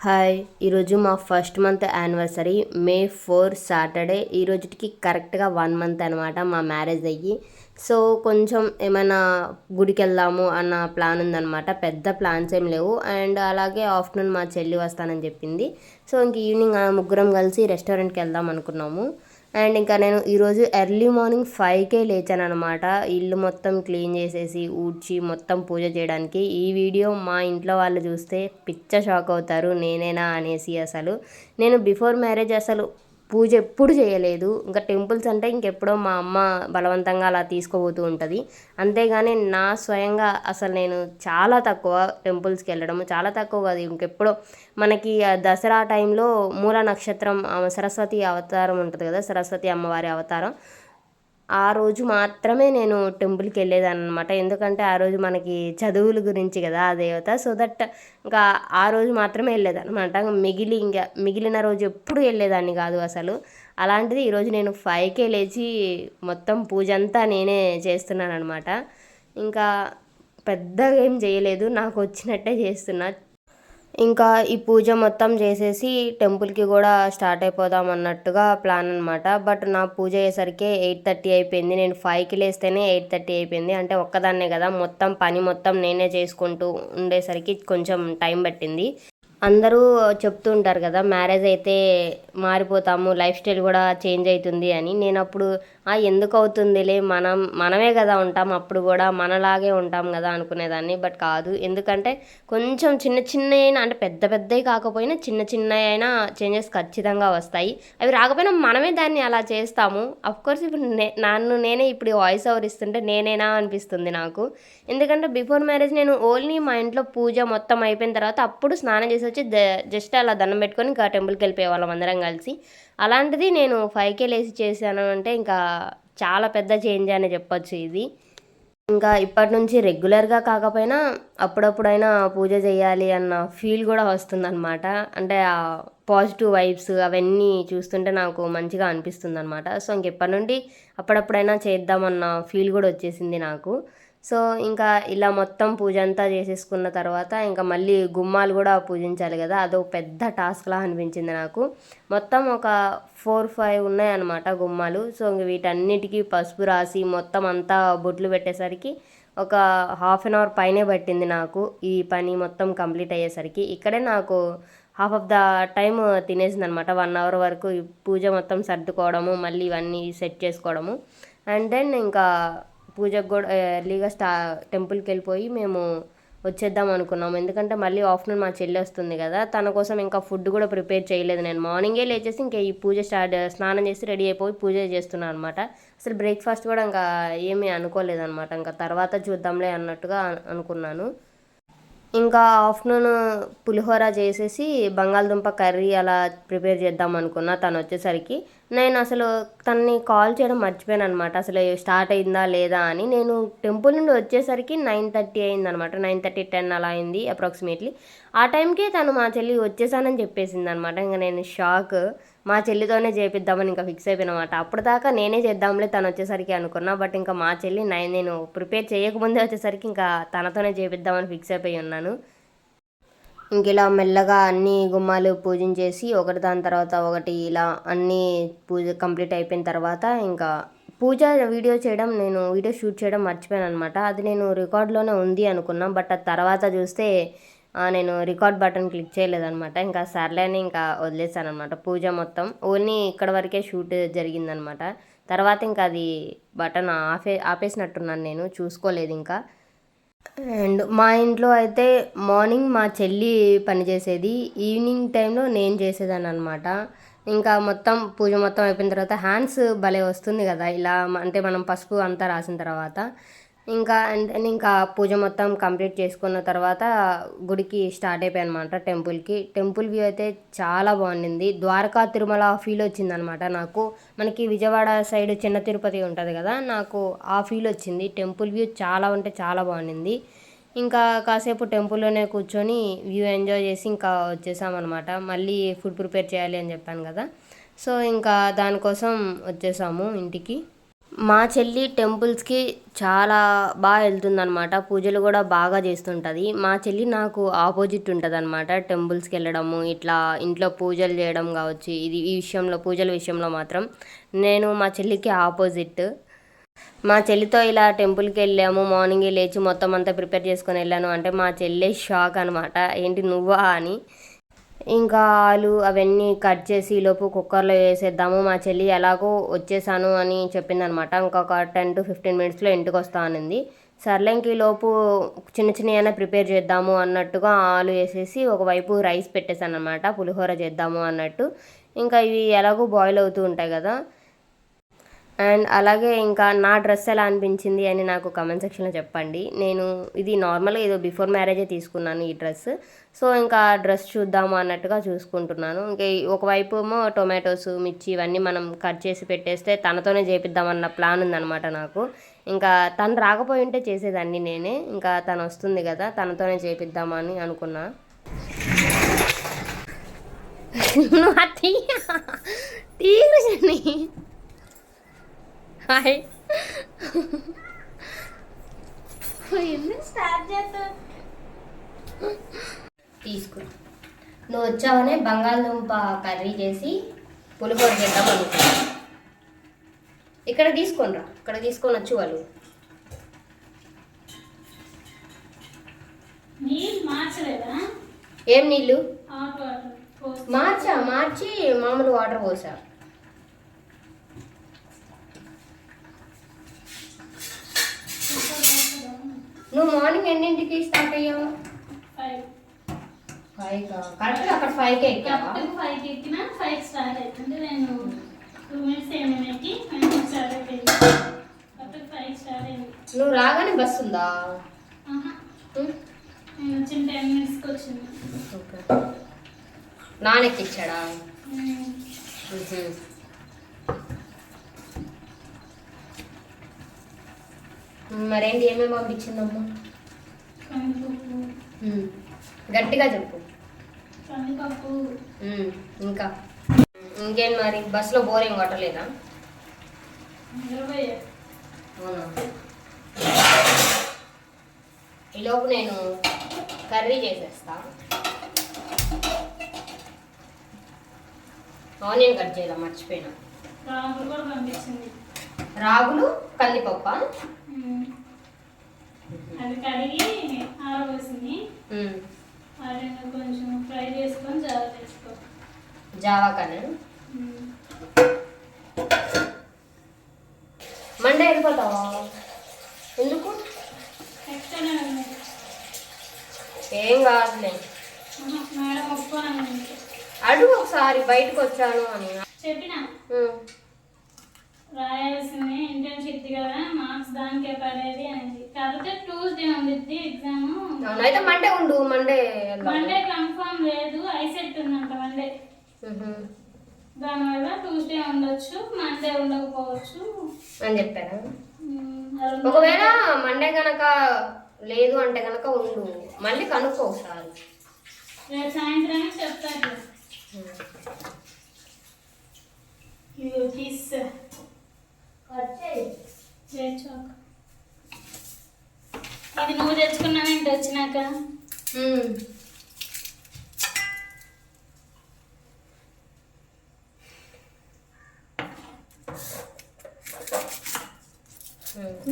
Hi! ఈరోజు మా first month anniversary. మే 4 Saturday. ఈ రోజుటికి కరెక్ట్‌గా 1 మంత్ అనమాట మా మ్యారేజ్ అయ్యి. సో, కొంచెం ఏమైనా గుడికెళ్దాము అన్న ప్లాన్ ఉందనమాట. పెద్ద ప్లాన్స్ ఏం లేవు. అండ్ అలాగే ఆఫ్టర్‌నూన్ మా చెల్లి వస్తానని చెప్పింది. సో, ఇంక ఈవినింగ్ ముగ్గురం కలిసి రెస్టారెంట్‌కి వెళ్దాం అనుకున్నాము. అండ్ ఇంకా నేను ఈరోజు ఎర్లీ మార్నింగ్ 5కే లేచాననమాట. ఇల్లు మొత్తం క్లీన్ చేసేసి, ఊడ్చి, మొత్తం పూజ చేయడానికి. ఈ వీడియో మా ఇంట్లో వాళ్ళు చూస్తే పిచ్చ షాక్ అవుతారు. నేనేనా అనేసి అసలు. నేను బిఫోర్ మ్యారేజ్ అసలు పూజ ఎప్పుడు చేయలేదు. ఇంకా టెంపుల్స్ అంటే ఇంకెప్పుడో మా అమ్మ బలవంతంగా అలా తీసుకుపోతూ ఉంటుంది. అంతేగాని నా స్వయంగా అసలు నేను చాలా తక్కువ టెంపుల్స్‌కి వెళ్ళడము. చాలా తక్కువ కాదు, ఇంకెప్పుడో మనకి దసరా టైంలో మూల నక్షత్రం సరస్వతి అవతారం ఉంటుంది కదా, సరస్వతి అమ్మవారి అవతారం. ఆ రోజు మాత్రమే నేను టెంపుల్‌కి వెళ్ళేదాన్ననమాట. ఎందుకంటే ఆ రోజు మనకి చదువుల గురించి కదా ఆ దేవత. సో దట్ ఇంకా ఆ రోజు మాత్రమే వెళ్ళేదనమాట. మిగిలిన రోజు ఎప్పుడు వెళ్ళేదాన్ని కాదు అసలు. అలాంటిది ఈరోజు నేను 5కే లేచి మొత్తం పూజ అంతా నేనే చేస్తున్నాననమాట. ఇంకా పెద్దగా ఏం చేయలేదు, నాకు వచ్చినట్టే చేస్తున్నా. ఇంకా ఈ పూజ మొత్తం చేసేసి టెంపుల్‌కి కూడా స్టార్ట్ అయిపోదాం అన్నట్టుగా ప్లాన్ అనమాట. బట్ నా పూజ అయ్యేసరికి 8:30 అయిపోయింది. నేను 5కి లేస్తేనే 8:30 అయిపోయింది. అంటే ఒక్కదాన్నే కదా, మొత్తం పని మొత్తం నేనే చేసుకుంటూ ఉండేసరికి కొంచెం టైం పట్టింది. అందరూ చెప్తూ ఉంటారు కదా, మ్యారేజ్ అయితే మారిపోతాము, లైఫ్ స్టైల్ కూడా చేంజ్ అవుతుంది అని. నేనప్పుడు ఎందుకు అవుతుందిలే, మనమే కదా ఉంటాం, అప్పుడు కూడా మనలాగే ఉంటాం కదా అనుకునేదాన్ని. బట్ కాదు, ఎందుకంటే కొంచెం చిన్న చిన్నవి అయినా, అంటే పెద్ద పెద్దవి కాకపోయినా చిన్న చిన్నవి అయినా చేంజెస్ ఖచ్చితంగా వస్తాయి. అవి రాకపోయినా మనమే దాన్ని అలా చేస్తాము. అఫ్కోర్స్ ఇప్పుడు నేనే ఇప్పుడు వాయిస్ ఓవర్ ఇస్తుంటే నేనేనా అనిపిస్తుంది నాకు. ఎందుకంటే బిఫోర్ మ్యారేజ్ నేను ఓన్లీ మా ఇంట్లో పూజ మొత్తం అయిపోయిన తర్వాత అప్పుడు స్నానం చేసి వచ్చి జస్ట్ అలా దండం పెట్టుకొని ఇంకా టెంపుల్కి వెళ్ళిపోయేవాళ్ళం అందరం కలిసి. అలాంటిది నేను 5కే లేసి చేశాను అంటే ఇంకా చాలా పెద్ద చేంజ్ అనే చెప్పొచ్చు ఇది. ఇంకా ఇప్పటి నుంచి రెగ్యులర్గా కాకపోయినా అప్పుడప్పుడైనా పూజ చేయాలి అన్న ఫీల్ కూడా వస్తుందన్నమాట. అంటే ఆ పాజిటివ్ వైబ్స్ అవన్నీ చూస్తుంటే నాకు మంచిగా అనిపిస్తుంది అనమాట. సో ఇంకెప్పటి నుండి అప్పుడప్పుడైనా చేద్దామన్న ఫీల్ కూడా వచ్చేసింది నాకు. సో ఇంకా ఇలా మొత్తం పూజ అంతా చేసేసుకున్న తర్వాత ఇంకా మళ్ళీ గుమ్మాలు కూడా పూజించాలి కదా, అదో పెద్ద టాస్క్లా అనిపించింది నాకు. మొత్తం ఒక 4-5 ఉన్నాయన్నమాట గుమ్మాలు. సో ఇంక వీటన్నిటికీ పసుపు రాసి మొత్తం అంతా బొట్లు పెట్టేసరికి ఒక హాఫ్ అన్ అవర్ పైనే పట్టింది నాకు ఈ పని మొత్తం కంప్లీట్ అయ్యేసరికి. ఇక్కడే నాకు హాఫ్ ఆఫ్ ద టైమ్ తినేసింది అనమాట. 1 అవర్ వరకు ఈ పూజ మొత్తం సర్దుకోవడము, మళ్ళీ ఇవన్నీ సెట్ చేసుకోవడము. అండ్ దెన్ ఇంకా పూజకు కూడా ఎర్లీగా టెంపుల్కి వెళ్ళిపోయి మేము వచ్చేద్దాం అనుకున్నాము. ఎందుకంటే మళ్ళీ ఆఫ్టర్నూన్ మా చెల్లి వస్తుంది కదా, తన కోసం ఇంకా ఫుడ్ కూడా ప్రిపేర్ చేయలేదు. నేను మార్నింగే లేచేసి ఇంకా ఈ పూజ స్నానం చేసి రెడీ అయిపోయి పూజ చేస్తున్నాను అనమాట. అసలు బ్రేక్ఫాస్ట్ కూడా ఇంకా ఏమీ అనుకోలేదన్నమాట. ఇంకా తర్వాత చూద్దాంలే అన్నట్టుగా అనుకున్నాను. ఇంకా ఆఫ్టర్నూన్ పులిహోర చేసేసి బంగాళదుంప కర్రీ అలా ప్రిపేర్ చేద్దాం అనుకున్నా తను వచ్చేసరికి. నేను అసలు తనని కాల్ చేయడం మర్చిపోయాను అనమాట, అసలు స్టార్ట్ అయిందా లేదా అని. నేను టెంపుల్ నుండి వచ్చేసరికి 9:30 అయిందనమాట. 9:30, 10 అలా అయింది అప్రాక్సిమేట్లీ. ఆ టైంకే తను మా చెల్లి వచ్చేసానని చెప్పేసింది అనమాట. ఇంకా నేను షాక్. మా చెల్లితోనే చేపిద్దామని ఇంకా ఫిక్స్ అయిపోయినమాట. అప్పటిదాకా నేనే చేద్దాంలే తను వచ్చేసరికి అనుకున్నా. బట్ ఇంకా మా చెల్లి నేను ప్రిపేర్ చేయకముందే వచ్చేసరికి ఇంకా తనతోనే చేపిద్దామని ఫిక్స్ అయిపోయి ఉన్నాను. ఇంక ఇలా మెల్లగా అన్ని గుమ్మాలు పూజించేసి ఒకటి దాని తర్వాత ఒకటి ఇలా అన్నీ పూజ కంప్లీట్ అయిపోయిన తర్వాత ఇంకా పూజ వీడియో షూట్ చేయడం మర్చిపోయాను అనమాట. అది నేను రికార్డ్లోనే ఉంది అనుకున్నాం. బట్ ఆ తర్వాత చూస్తే నేను రికార్డ్ బటన్ క్లిక్ చేయలేదనమాట. ఇంకా సర్లే అని ఇంకా వదిలేసాను అనమాట. పూజ మొత్తం ఓన్లీ ఇక్కడ వరకే షూట్ జరిగిందనమాట. తర్వాత ఇంకా అది బటన్ ఆపేసినట్టున్నాను, నేను చూసుకోలేదు ఇంకా. అండ్ మా ఇంట్లో అయితే మార్నింగ్ మా చెల్లి పనిచేసేది, ఈవినింగ్ టైంలో నేను చేసేదాన్ని అనమాట. ఇంకా మొత్తం పూజ మొత్తం అయిపోయిన తర్వాత హ్యాండ్స్ భలే వస్తుంది కదా ఇలా, అంటే మనం పసుపు అంతా రాసిన తర్వాత. ఇంకా అండ్ దెన్ ఇంకా పూజ మొత్తం కంప్లీట్ చేసుకున్న తర్వాత గుడికి స్టార్ట్ అయిపోయాయి అనమాట. టెంపుల్ వ్యూ అయితే చాలా బాగుండింది. ద్వారకా తిరుమల ఫీల్ వచ్చిందనమాట నాకు. మనకి విజయవాడ సైడ్ చిన్న తిరుపతి ఉంటుంది కదా, నాకు ఆ ఫీల్ వచ్చింది. టెంపుల్ వ్యూ చాలా అంటే చాలా బాగుండింది. ఇంకా కాసేపు టెంపుల్లోనే కూర్చొని వ్యూ ఎంజాయ్ చేసి ఇంకా వచ్చేసామన్నమాట. మళ్ళీ ఫుడ్ ప్రిపేర్ చేయాలి అని చెప్పాను కదా, సో ఇంకా దానికోసం వచ్చేసాము ఇంటికి. మా చెల్లి టెంపుల్స్కి చాలా బాగా వెళ్తుందనమాట. పూజలు కూడా బాగా చేస్తుంటుంది. మా చెల్లి నాకు ఆపోజిట్ ఉంటుంది అనమాట. టెంపుల్స్కి వెళ్ళడము, ఇట్లా ఇంట్లో పూజలు చేయడం కావచ్చు, ఈ విషయంలో పూజల విషయంలో మాత్రం నేను మా చెల్లికి ఆపోజిట్. మా చెల్లితో ఇలా టెంపుల్కి వెళ్ళాము, మార్నింగే లేచి మొత్తం అంతా ప్రిపేర్ చేసుకొని వెళ్ళాను అంటే మా చెల్లి షాక్ అనమాట, ఏంటి నువ్వా అని. ఇంకా ఆలు అవన్నీ కట్ చేసి ఈలోపు కుక్కర్లో వేసేద్దాము, మా చెల్లి ఎలాగో వచ్చేసాను అని చెప్పిందనమాట. ఇంకొక 10-15 మినిట్స్లో ఇంటికి వస్తా అనింది. సర్లే ఇంక ఈలోపు చిన్న చిన్నవైనా ప్రిపేర్ చేద్దాము అన్నట్టుగా ఆలు వేసేసి ఒకవైపు రైస్ పెట్టేశాను అనమాట, పులిహోర చేద్దాము అన్నట్టు. ఇంకా ఇవి ఎలాగో బాయిల్ అవుతూ ఉంటాయి కదా. అండ్ అలాగే ఇంకా నా డ్రెస్ ఎలా అనిపించింది అని నాకు కమెంట్ సెక్షన్లో చెప్పండి. నేను ఇది నార్మల్గా ఏదో బిఫోర్ మ్యారేజే తీసుకున్నాను ఈ డ్రెస్. సో ఇంకా డ్రెస్ చూద్దాము అన్నట్టుగా చూసుకుంటున్నాను. ఇంకా ఒకవైపు ఏమో టొమాటోస్, మిర్చి ఇవన్నీ మనం కట్ చేసి పెట్టేస్తే తనతోనే చేపిద్దామన్న ప్లాన్ ఉందన్నమాట నాకు. ఇంకా తను రాకపోయి ఉంటే చేసేదాన్ని నేనే, ఇంకా తను వస్తుంది కదా తనతోనే చేపిద్దామని అనుకున్నా. హాయ్ స్టార్ట్ చేస్తా తీసుకో. నువ్వు వచ్చావనే బంగాళదుంప కర్రీ చేసి పులిహోర చేద్దాం అనుకున్నా. ఇక్కడ తీసుకోనరా, ఇక్కడ తీసుకొని వచ్చి వాళ్ళు. ఏం నీళ్ళు మార్చి మామూలు వాటర్ పోసా. నువ్వు మార్నింగ్ ఎన్నింటికి స్టార్ట్ అయ్యావు? 5 కరెక్ట్గా అక్కడ 5కే ఎక్కావా? 5కి ఎక్కినా 5 స్టార్ట్ అవుతుంది. నేను 2 మినిట్స్ ఏమైనా ఎక్కి 5 స్టార్ట్ అయిపోయింది. అప్పుడు 5 స్టార్ట్ అయింది. నువ్వు రాగానే బస్సు ఉందా? నేను వచ్చిన 10 మినిట్స్కి వచ్చింది. ఓకే, నానెక్కిచ్చాడా? మరేంటి, ఏమేమి పంపించిందమ్మా? గట్టిగా చెప్పు. ఇంకా ఇంకేం మరి, బస్సులో బోరింగ్ కొట్టలేదా? అవునా. ఈలోపు నేను కర్రీ చేసేస్తా. ఆనియన్ కట్ చేయాలి, మర్చిపోయినా. రాగులు కందిపప్ప అది కడిగి ఆరబోసింది. కొంచెం ఫ్రై చేసుకొని జావా తెచ్చుకో. జావా కానీ మండే వెళ్ళిపోతావా? ఎందుకు? ఏం కాదులే, మేడం ఒప్పుకోనండి. అడుగు ఒకసారి, బయటకు వచ్చాను అని చెప్పిన. రాయాల్సింది ఇంటర్న్షిప్ కదా, మార్క్స్ దానికే పడేది అనేది. కాకపోతే ట్యూస్డే ఉంది ఎగ్జామ్. అయితే మండే ఉండు. మండే కన్ఫర్మ్ లేదు, ఐసెట్ ఉందంట మండే. దానివల్ల ట్యూస్డే ఉండొచ్చు, మండే ఉండకపోవచ్చు అని చెప్పారా? ఒకవేళ మండే కనుక లేదు అంటే కనుక ఉండు, మళ్ళీ కనుక్కో ఒకసారి. రేపు సాయంత్రానికి చెప్తారు. ఇది నువ్వు తెచ్చుకున్నావేంటి వచ్చినాక?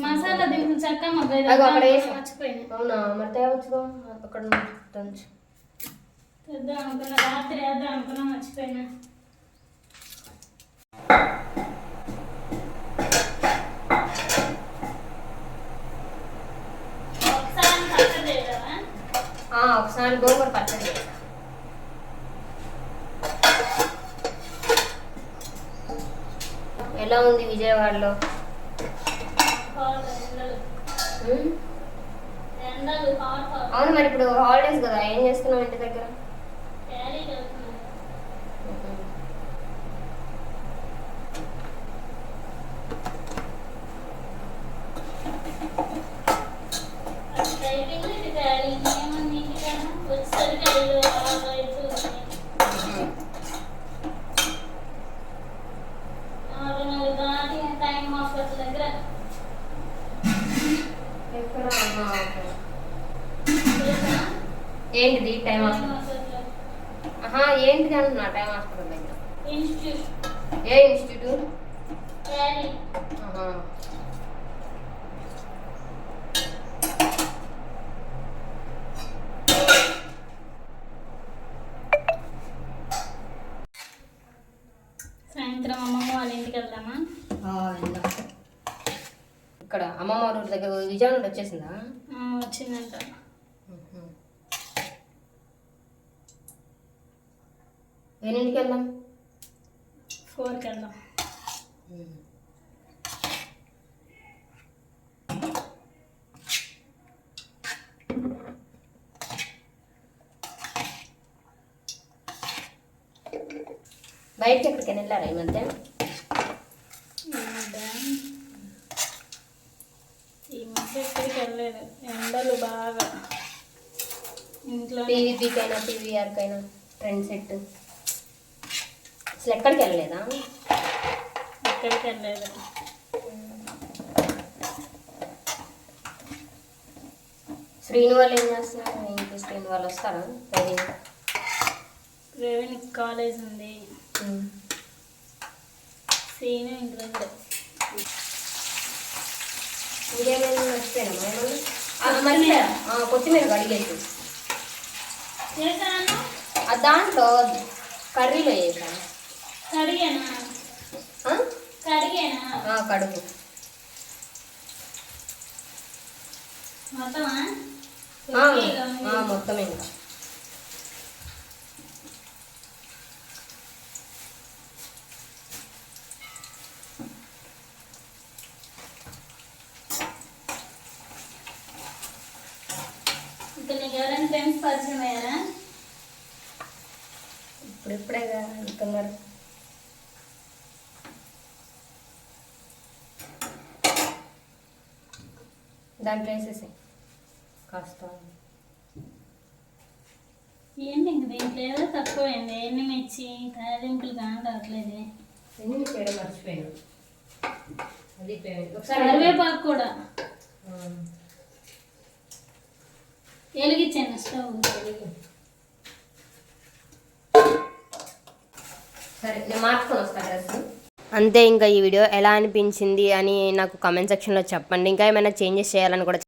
మసాలా దీనికి చక్క మర్చిపోయింది. అవునా, మరి తేవచ్చుకో. అక్కడ తెద్దాం అనుకున్నా, రాత్రి వేద్దాం అనుకున్నా, మర్చిపోయినా. ఒకసారి గోంగూర పచ్చడి చేసా. ఎలా ఉంది విజయవాడలో? అవును, మరి ఇప్పుడు హాలిడేస్ కదా, ఏం చేస్తున్నావు ఇంటి దగ్గర? టైం హాస్పిటల్ దగ్గర ఏంటిది అంటున్నా టైం హాస్పిటల్ దగ్గర. ఇన్స్టిట్యూట్. ఏ ఇన్స్టిట్యూట్? టాలీ. సాయంత్రం అమ్మమ్మ వాళ్ళ ఇంటికి వెళ్దామా? ఇక్కడ అమ్మమ్మ వాళ్ళ ఊరి దగ్గర విజయవాడ నుండి వచ్చేసిందా? వచ్చిందంట. ఎన్నింటికి వెళ్దాం? 4కి వెళ్దాం. బయటకి ఎక్కడికైనా వెళ్ళారా ఈ మధ్య? ఈ మధ్య ఎక్కడికి వెళ్ళలేదు, ఎండలు బాగా. ఇంట్లో టీవీకైనా టీవీఆర్కైనా ట్రెండ్ సెట్ అసలు ఎక్కడికి వెళ్ళలేదా? ఎక్కడికి వెళ్ళలేదు. శ్రీను వాళ్ళు ఏం చేస్తున్నారు? ఇంటి శ్రీను వాళ్ళు వస్తారా? ప్రవీణ్ కాలేజ్ ఉంది. సీను ఇంటి దగ్గర. ఇంకేమైనా మర్చిపోయినా మర్చిపోయా? కొత్తిమీర కడిగేసి చేశాను. దాంట్లో కర్రీలో వేసాను. కడిగేనా? కడుగు మొత్తమా? మొత్తం ఇంకా ఇంకా నీకు ఎవరైనా ఫ్రెండ్స్ పరిచయం అయ్యారా? ఇప్పుడిప్పుడేగా వెళ్తున్నారు. దాంట్లో వేసేసి కాస్త ఏంటి ఇంక దీంట్లో ఏదో తక్కువైంది. ఎన్ని మిర్చి తాలింపులు కానీ రావట్లేదు. ఎన్ని చేయడం మర్చిపోయాను. అది కరివేపాకు కూడా వెలిగించాను స్టవ్. సరే నేను మార్చుకొని వస్తాను డ్రెస్. అంతే. ఇంకా ఈ వీడియో ఎలా అనిపించింది అని నాకు కామెంట్ సెక్షన్లో చెప్పండి. ఇంకా ఏమైనా చేంజెస్ చేయాలని కూడా